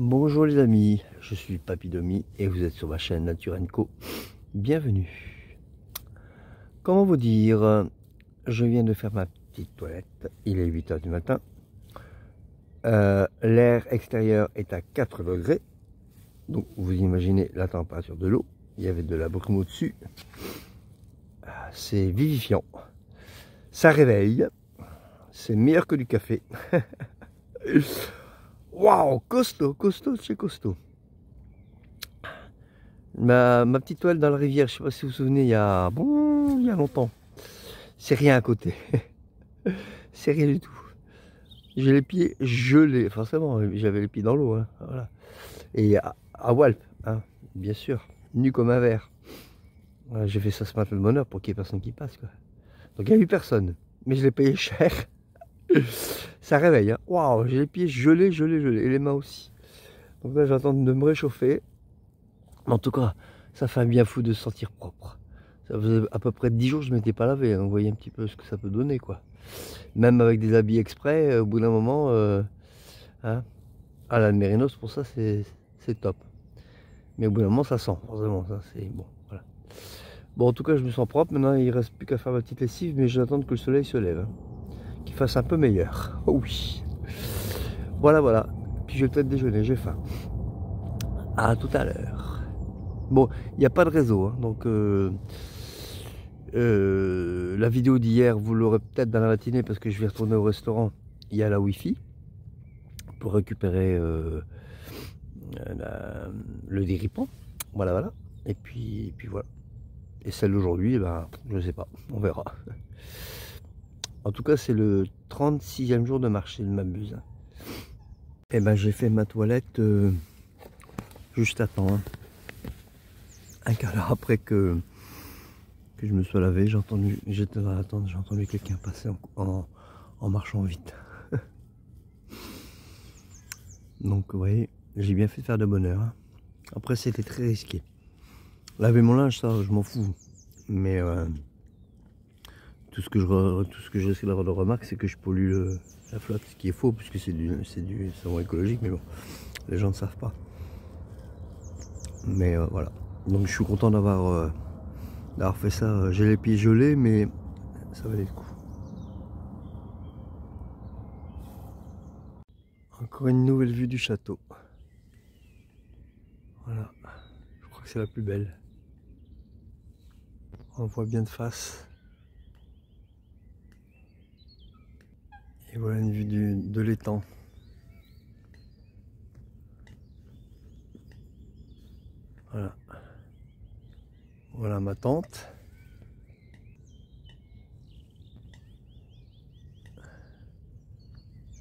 Bonjour les amis, je suis Papy Domi et vous êtes sur ma chaîne Nature & Co. Bienvenue. Comment vous dire, je viens de faire ma petite toilette, il est 8 h du matin. L'air extérieur est à 4 degrés, donc vous imaginez la température de l'eau. Il y avait de la brume au-dessus. C'est vivifiant, ça réveille, c'est meilleur que du café. Waouh, costaud, costaud, c'est costaud. Ma petite toile dans la rivière, je ne sais pas si vous vous souvenez, il y a longtemps. C'est rien à côté. C'est rien du tout. J'ai les pieds gelés, forcément, j'avais les pieds dans l'eau. Hein, voilà. Et à Walp, hein, bien sûr, nu comme un verre. Voilà, j'ai fait ça ce matin de bonne heure pour qu'il n'y ait personne qui passe, quoi. Donc il n'y a eu personne, mais je l'ai payé cher. Ça réveille, hein. Waouh, j'ai les pieds gelés, gelés, gelés, et les mains aussi. Donc là, j'attends de me réchauffer. En tout cas, ça fait un bien fou de se sentir propre. Ça faisait à peu près 10 jours que je ne m'étais pas lavé, donc vous voyez un petit peu ce que ça peut donner, quoi. Même avec des habits exprès, au bout d'un moment, hein, à la Mérinos, pour ça, c'est top. Mais au bout d'un moment, ça sent, forcément, ça c'est bon, voilà. Bon, en tout cas, je me sens propre, maintenant il ne reste plus qu'à faire ma petite lessive, mais j'attends que le soleil se lève, hein, qu'il fasse un peu meilleur. Oh oui. Voilà, voilà. Puis je vais peut-être déjeuner, j'ai faim. À tout à l'heure. Bon, il n'y a pas de réseau, hein, donc la vidéo d'hier, vous l'aurez peut-être dans la matinée parce que je vais retourner au restaurant. Il y a la Wi-Fi pour récupérer le déripant. Voilà, voilà. Et puis voilà. Et celle d'aujourd'hui, ben, je ne sais pas, on verra. En tout cas, c'est le 36e jour de marché, je ne m'abuse. Et ben, j'ai fait ma toilette juste à temps. Hein. Un quart d'heure après que je me sois lavé, j'étais dans l'attente, j'ai entendu quelqu'un passer en marchant vite. Donc vous voyez, j'ai bien fait de faire de bonne heure. Hein. Après c'était très risqué. Laver mon linge, ça je m'en fous. Mais tout ce que je risque d'avoir de remarque, c'est que je pollue la flotte, ce qui est faux, puisque c'est du savon écologique, mais bon, les gens ne savent pas. Mais voilà. Donc je suis content d'avoir fait ça. J'ai les pieds gelés, mais ça valait le coup. Encore une nouvelle vue du château. Voilà, je crois que c'est la plus belle. On voit bien de face. Et voilà une vue de l'étang. Voilà. Voilà ma tente.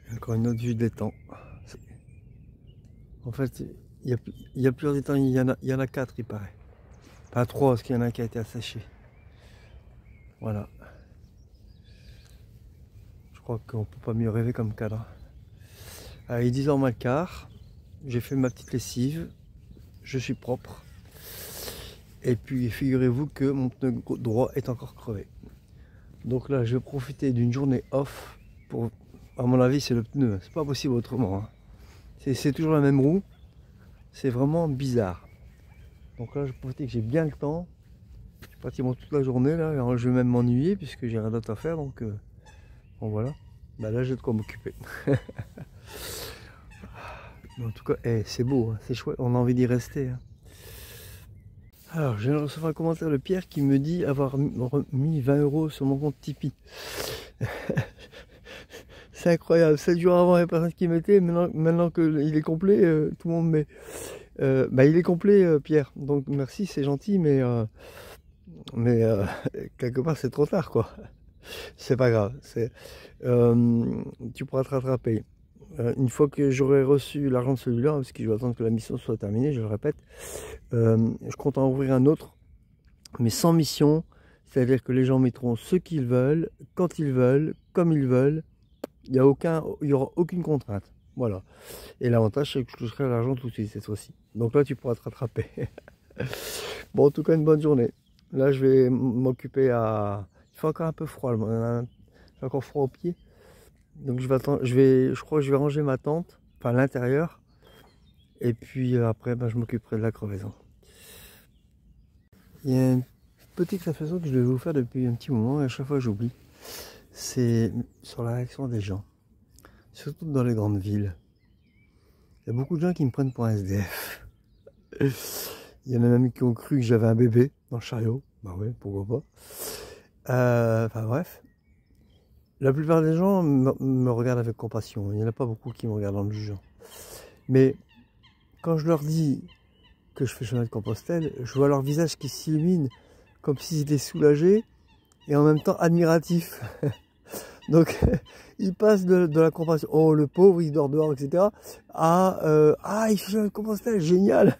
Et encore une autre vue de l'étang. En fait, il y a plusieurs étangs, il y en a 4 il paraît. Pas 3 parce qu'il y en a un qui a été asséché. Voilà. Je crois qu'on peut pas mieux rêver comme cadre. Allez, il est 10h moins le quart. J'ai fait ma petite lessive. Je suis propre. Et puis figurez-vous que mon pneu droit est encore crevé. Donc là, je vais profiter d'une journée off pour... À mon avis, c'est le pneu. C'est pas possible autrement. Hein. C'est toujours la même roue. C'est vraiment bizarre. Donc là, je profite que j'ai bien le temps. Je suis pratiquement toute la journée là. Alors, je vais même m'ennuyer puisque j'ai rien d'autre à faire. Donc bon, voilà. Bah, là, j'ai de quoi m'occuper. En tout cas, c'est beau. Hein. C'est chouette. On a envie d'y rester. Hein. Alors, je viens de recevoir un commentaire de Pierre qui me dit avoir mis 20 € sur mon compte Tipeee. C'est incroyable. 7 jours avant, il n'y a personne qui mettait. Maintenant qu'il est complet, tout le monde met. Bah, il est complet, Pierre. Donc, merci, c'est gentil, mais quelque part, c'est trop tard, quoi. C'est pas grave. Tu pourras te rattraper. Une fois que j'aurai reçu l'argent de celui-là, parce que je vais attendre que la mission soit terminée, je le répète, je compte en ouvrir un autre, mais sans mission, c'est-à-dire que les gens mettront ce qu'ils veulent, quand ils veulent, comme ils veulent, il n'y aura aucune contrainte. Voilà. Et l'avantage, c'est que je toucherai l'argent tout de suite cette fois-ci. Donc là, tu pourras te rattraper. Bon, en tout cas, une bonne journée. Là, je vais m'occuper à... Il fait encore un peu froid, j'ai encore froid aux pieds. Donc je crois que je vais ranger ma tente, enfin l'intérieur, Et puis après, je m'occuperai de la crevaison. Il y a une petite réflexion que je devais vous faire depuis un petit moment, et à chaque fois j'oublie. C'est sur la réaction des gens. Surtout dans les grandes villes. Il y a beaucoup de gens qui me prennent pour un SDF. Il y en a même qui ont cru que j'avais un bébé dans le chariot. Bah ouais, pourquoi pas. Enfin bref. La plupart des gens me regardent avec compassion. Il n'y en a pas beaucoup qui me regardent en me jugeant. Mais quand je leur dis que je fais chemin de Compostelle, je vois leur visage qui s'illumine comme s'ils étaient soulagés et en même temps admiratifs. Donc ils passent de la compassion, oh le pauvre il dort dehors, etc. à il fait chemin de Compostelle, génial.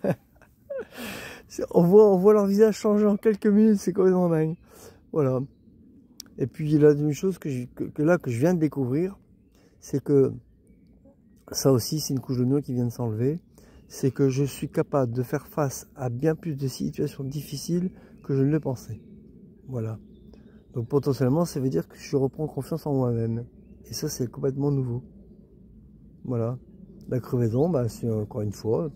On voit leur visage changer en quelques minutes, c'est complètement dingue. Voilà. Et puis la deuxième chose que je viens de découvrir, c'est que ça aussi c'est une couche de nœud qui vient de s'enlever. C'est que je suis capable de faire face à bien plus de situations difficiles que je ne le pensais. Voilà. Donc potentiellement, ça veut dire que je reprends confiance en moi-même. Et ça, c'est complètement nouveau. Voilà. La crevaison, c'est encore une fois,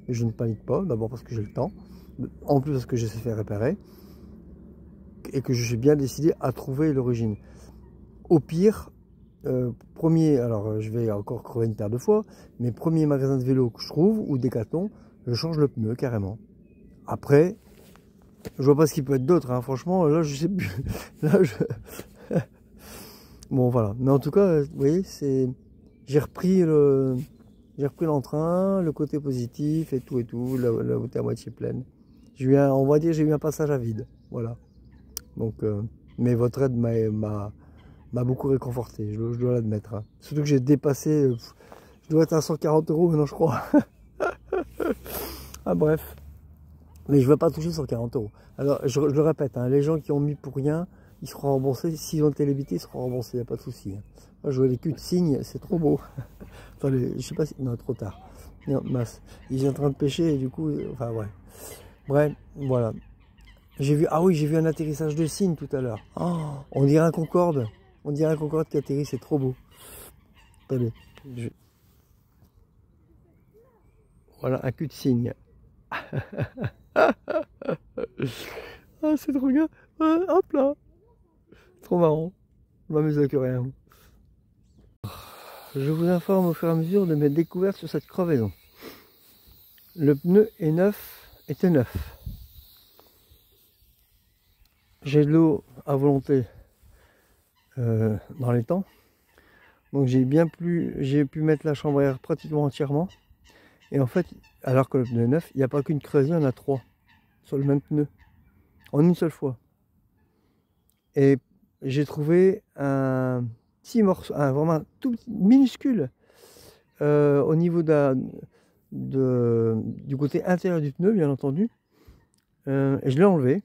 je ne panique pas. D'abord parce que j'ai le temps. En plus parce que je sais faire réparer. Et que je suis bien décidé à trouver l'origine. Au pire, alors je vais encore crever une paire de fois, mais premier magasin de vélo que je trouve, ou Décathlon, je change le pneu carrément. Après, je vois pas ce qu'il peut être d'autre, hein. Franchement, là je sais plus. Là, bon voilà, mais en tout cas, vous voyez, j'ai repris l'entrain, le côté positif et tout, la bouteille à moitié pleine. On va dire, j'ai eu un passage à vide, voilà. Donc, mais votre aide m'a beaucoup réconforté, je dois l'admettre. Hein. Surtout que j'ai dépassé, je dois être à 140 € maintenant je crois. Ah bref, mais je ne vais pas toucher 140 €. Alors je le répète, hein, les gens qui ont mis pour rien, ils seront remboursés, s'ils ont été lévités, ils seront remboursés, il n'y a pas de souci. Hein. Moi je vois les culs de cygne, c'est trop beau. Attendez, je sais pas si... Non, trop tard. Non, mince, ils sont en train de pêcher et du coup, enfin ouais. Bref, voilà. J'ai vu, ah oui, j'ai vu un atterrissage de cygne tout à l'heure. Oh, on dirait un Concorde. On dirait un Concorde qui atterrit, c'est trop beau. Attendez. Voilà, un cul de cygne. Ah, c'est trop bien. Ah, hop là. Trop marrant. Je m'amuse avec rien. Je vous informe au fur et à mesure de mes découvertes sur cette crevaison. Le pneu était neuf. J'ai de l'eau à volonté dans les temps. Donc j'ai pu mettre la chambre à air pratiquement entièrement. Et en fait, alors que le pneu est neuf, il n'y a pas qu'une crevaison, il y en a 3 sur le même pneu. En une seule fois. Et j'ai trouvé un petit morceau, vraiment tout minuscule au niveau du côté intérieur du pneu, bien entendu. Et je l'ai enlevé.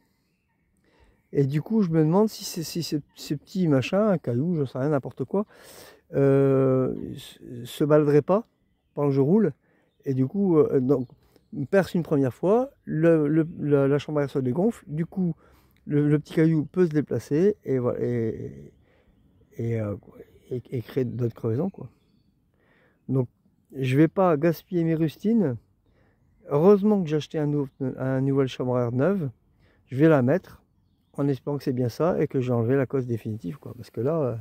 Et du coup, je me demande si ce petit machin, un caillou, je sais rien, n'importe quoi, se baladerait pas pendant que je roule. Et du coup, donc, perce une première fois, la chambre à air se dégonfle. Du coup, le petit caillou peut se déplacer et voilà, et créer d'autres crevaisons, quoi. Donc, je vais pas gaspiller mes rustines. Heureusement que j'ai acheté un nouvelle chambre à air neuve. Je vais la mettre en espérant que c'est bien ça et que j'ai enlevé la cosse définitive, quoi. Parce que là,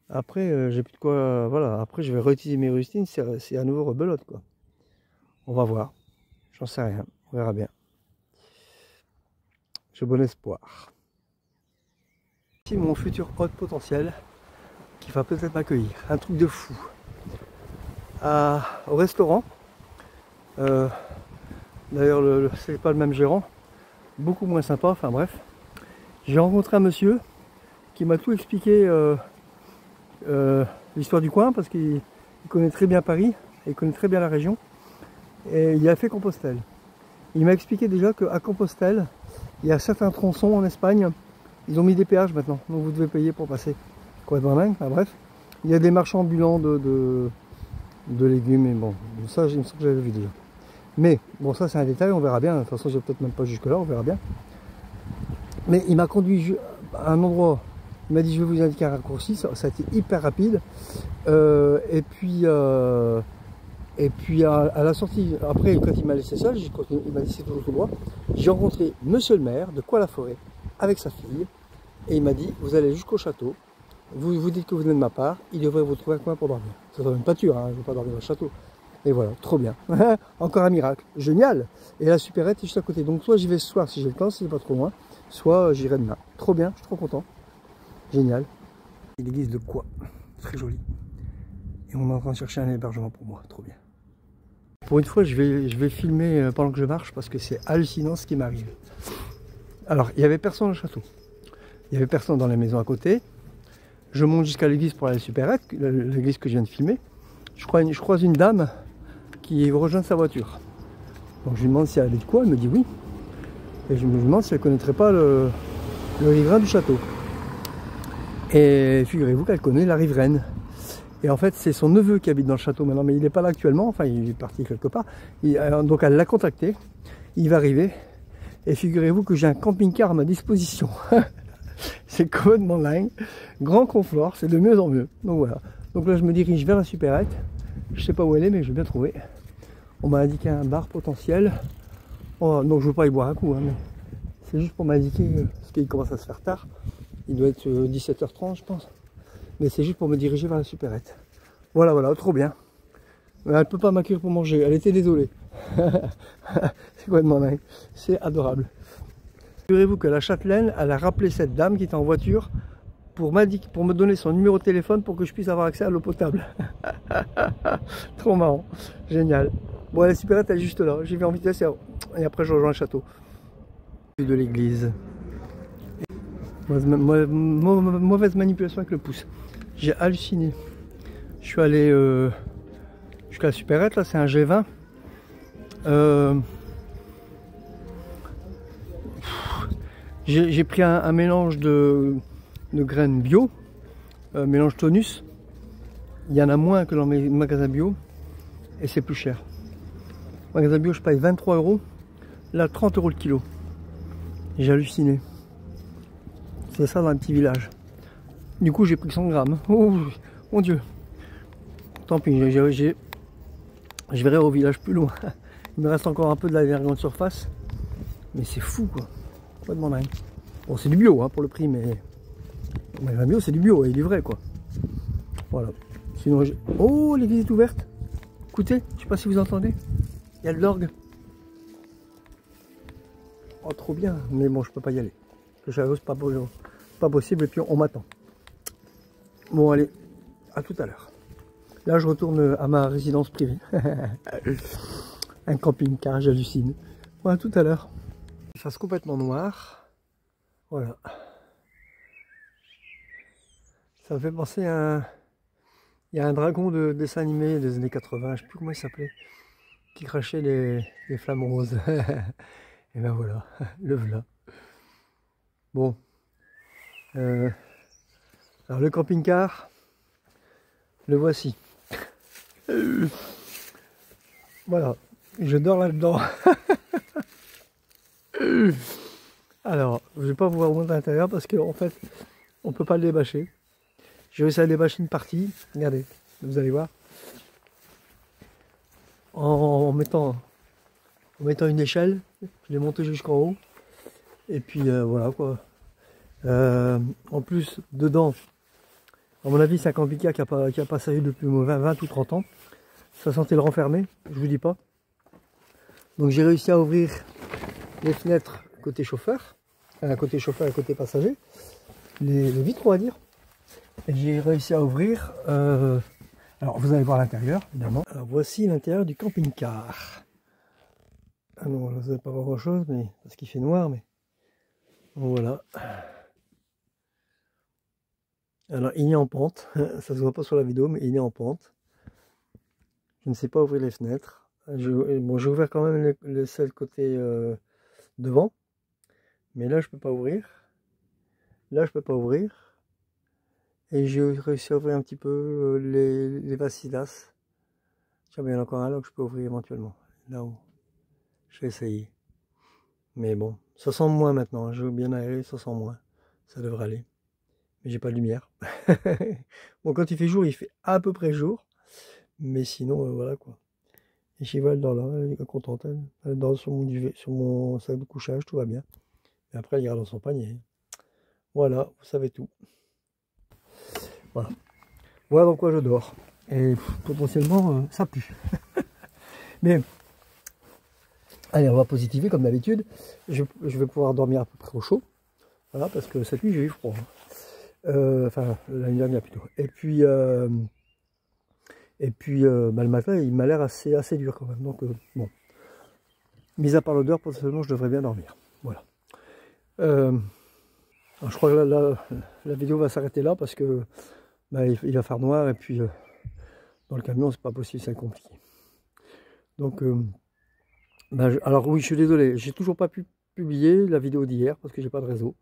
après, j'ai plus de quoi. Voilà, après, je vais réutiliser mes rustines. C'est à nouveau rebelote, quoi. On va voir. J'en sais rien. On verra bien. J'ai bon espoir. Ici, mon futur hôte potentiel qui va peut-être m'accueillir. Un truc de fou. Au restaurant. D'ailleurs, c'est pas le même gérant. Beaucoup moins sympa, enfin bref. J'ai rencontré un monsieur qui m'a tout expliqué l'histoire du coin parce qu'il connaît très bien Paris, et il connaît très bien la région. Et il a fait Compostelle. Il m'a expliqué déjà qu'à Compostelle, il y a certains tronçons en Espagne, ils ont mis des péages maintenant, donc vous devez payer pour passer. Complètement dingue, enfin bref. Il y a des marchands ambulants de légumes, et bon, ça, il me semble que j'avais vu déjà. Mais, bon, ça c'est un détail, on verra bien. De toute façon, je vais peut-être même pas jusque là, on verra bien. Mais il m'a conduit à un endroit, il m'a dit je vais vous indiquer un raccourci, ça a été hyper rapide. Et puis, Et puis à la sortie, après quand il m'a laissé seul, il m'a dit c'est toujours tout droit, j'ai rencontré monsieur le maire de Coix-la-Forêt avec sa fille, et il m'a dit vous allez jusqu'au château, vous dites que vous venez de ma part, il devrait vous trouver un coin pour dormir. Ça doit une pâture, hein, je ne veux pas dormir dans le château. Et voilà, trop bien. Encore un miracle, génial. Et la supérette est juste à côté, donc soit j'y vais ce soir si j'ai le temps, si c'est pas trop loin, soit j'irai demain. Trop bien, je suis trop content. Génial. L'église de Coix, très jolie. Et on est en train de chercher un hébergement pour moi, trop bien. Pour une fois, je vais filmer pendant que je marche parce que c'est hallucinant ce qui m'arrive. Alors, il n'y avait personne au château. Il n'y avait personne dans la maison à côté. Je monte jusqu'à l'église pour aller à la supérette, l'église que je viens de filmer. Je croise une dame qui rejoint sa voiture. Donc je lui demande si elle avait de quoi, elle me dit oui. Et je me demande si elle ne connaîtrait pas le riverain du château. Et figurez-vous qu'elle connaît la riveraine. Et en fait, c'est son neveu qui habite dans le château maintenant, mais il n'est pas là actuellement, enfin il est parti quelque part. Donc elle l'a contacté, il va arriver, et figurez-vous que j'ai un camping-car à ma disposition. C'est complètement dingue, grand confort, c'est de mieux en mieux. Donc voilà, donc là je me dirige vers la supérette, je sais pas où elle est, mais je vais bien trouver. On m'a indiqué un bar potentiel, oh, donc je ne veux pas y boire un coup, hein, mais c'est juste pour m'indiquer, parce qu'il commence à se faire tard, il doit être 17h30 je pense. Mais c'est juste pour me diriger vers la supérette. Voilà, voilà, trop bien. Mais elle ne peut pas m'accueillir pour manger, elle était désolée. C'est complètement dingue, c'est adorable. Figurez-vous que la châtelaine, elle a rappelé cette dame qui était en voiture pour me donner son numéro de téléphone pour que je puisse avoir accès à l'eau potable. Trop marrant, génial. Bon, la supérette elle est juste là, j'y vais en vitesse et après je rejoins le château. De l'église. Mauvaise manipulation avec le pouce. J'ai halluciné. Je suis allé jusqu'à la supérette, là c'est un G20. J'ai pris un mélange de graines bio, mélange tonus. Il y en a moins que dans mes magasins bio et c'est plus cher. Magasin bio je paye 23 €, là 30 € le kilo. J'ai halluciné. C'est ça dans un petit village. Du coup j'ai pris 100 grammes. Oh mon dieu. Tant pis, je verrai au village plus loin. Il me reste encore un peu de la grande surface. Mais c'est fou quoi. Complètement dingue. Bon c'est du bio hein, pour le prix, mais le bio c'est du bio et du vrai quoi. Voilà. Sinon oh l'église est ouverte. Écoutez, je sais pas si vous entendez. Il y a de l'orgue. Oh trop bien. Mais bon je peux pas y aller. Le château c'est pas possible et puis on m'attend. Bon allez, à tout à l'heure. Là je retourne à ma résidence privée. Un camping-car, j'hallucine. Bon à tout à l'heure. Il fasse complètement noir. Voilà. Ça me fait penser à il y a un dragon de dessin animé des années 80, je sais plus comment il s'appelait, qui crachait les flammes roses. Et ben voilà, le voilà. Bon. Alors le camping-car, le voici. Voilà, je dors là-dedans. Alors, je vais pas pouvoir monter à l'intérieur parce qu'en fait, on peut pas le débâcher. J'ai réussi à débâcher une partie. Regardez, vous allez voir. En mettant une échelle, je l'ai monté jusqu'en haut. Et puis voilà quoi. En plus, dedans, à mon avis, c'est un camping-car qui a pas servi depuis 20 ou 30 ans. Ça sentait le renfermer, je vous dis pas. Donc j'ai réussi à ouvrir les fenêtres côté chauffeur, côté chauffeur et côté passager, les vitres on va dire. Et j'ai réussi à ouvrir, alors vous allez voir l'intérieur évidemment. Alors voici l'intérieur du camping-car. Ah non, là vous n'allez pas voir grand chose, mais parce qu'il fait noir, mais voilà. Alors il est en pente, ça se voit pas sur la vidéo, mais il est en pente. Je ne sais pas ouvrir les fenêtres. Bon, j'ai ouvert quand même celle côté devant, mais là je peux pas ouvrir. Là je peux pas ouvrir. Et j'ai réussi à ouvrir un petit peu les vasidas. Tiens, mais il y en a encore un là que je peux ouvrir éventuellement. Là-haut. Je vais essayer. Mais bon, ça sent moins maintenant. Je veux bien aérer, ça sent moins. Ça devrait aller. Mais j'ai pas de lumière. Bon, quand il fait jour, il fait à peu près jour. Mais sinon, voilà quoi. Et Shiva, elle dort là, elle est contente. Elle dort sur mon duvet, sur mon sac de couchage, tout va bien. Et après, elle ira dans son panier. Voilà, vous savez tout. Voilà. Voilà dans quoi je dors. Et potentiellement, ça pue. Mais, allez, on va positiver comme d'habitude. Je vais pouvoir dormir à peu près au chaud. Voilà, parce que cette nuit, j'ai eu froid. Enfin, l'année dernière plutôt. Et puis bah, le matin, il m'a l'air assez dur quand même. Donc, bon. Mis à part l'odeur, potentiellement, je devrais bien dormir. Voilà. Je crois que la vidéo va s'arrêter là parce que bah, il va faire noir et puis dans le camion, c'est pas possible, c'est compliqué. Donc, bah, alors oui, je suis désolé, j'ai toujours pas pu publier la vidéo d'hier parce que j'ai pas de réseau.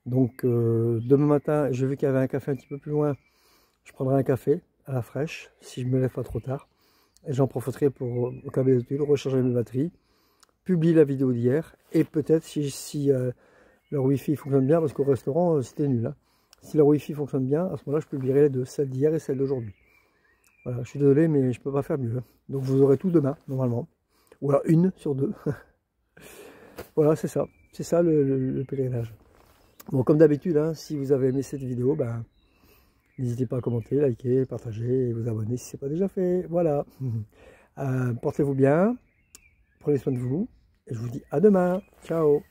Donc, demain matin, j'ai vu qu'il y avait un café un petit peu plus loin. Je prendrai un café à la fraîche si je me lève pas trop tard. Et j'en profiterai pour, comme d'habitude, recharger mes batteries, publier la vidéo d'hier et peut-être si leur wifi fonctionne bien, parce qu'au restaurant c'était nul. Hein. Si leur wifi fonctionne bien, à ce moment-là je publierai les deux, celle d'hier et celle d'aujourd'hui. Voilà, je suis désolé mais je peux pas faire mieux. Hein. Donc vous aurez tout demain normalement, ou alors une sur deux. Voilà, c'est ça le pèlerinage. Bon, comme d'habitude, hein, si vous avez aimé cette vidéo, ben, n'hésitez pas à commenter, liker, partager et vous abonner si ce n'est pas déjà fait. Voilà. Portez-vous bien, prenez soin de vous et je vous dis à demain. Ciao.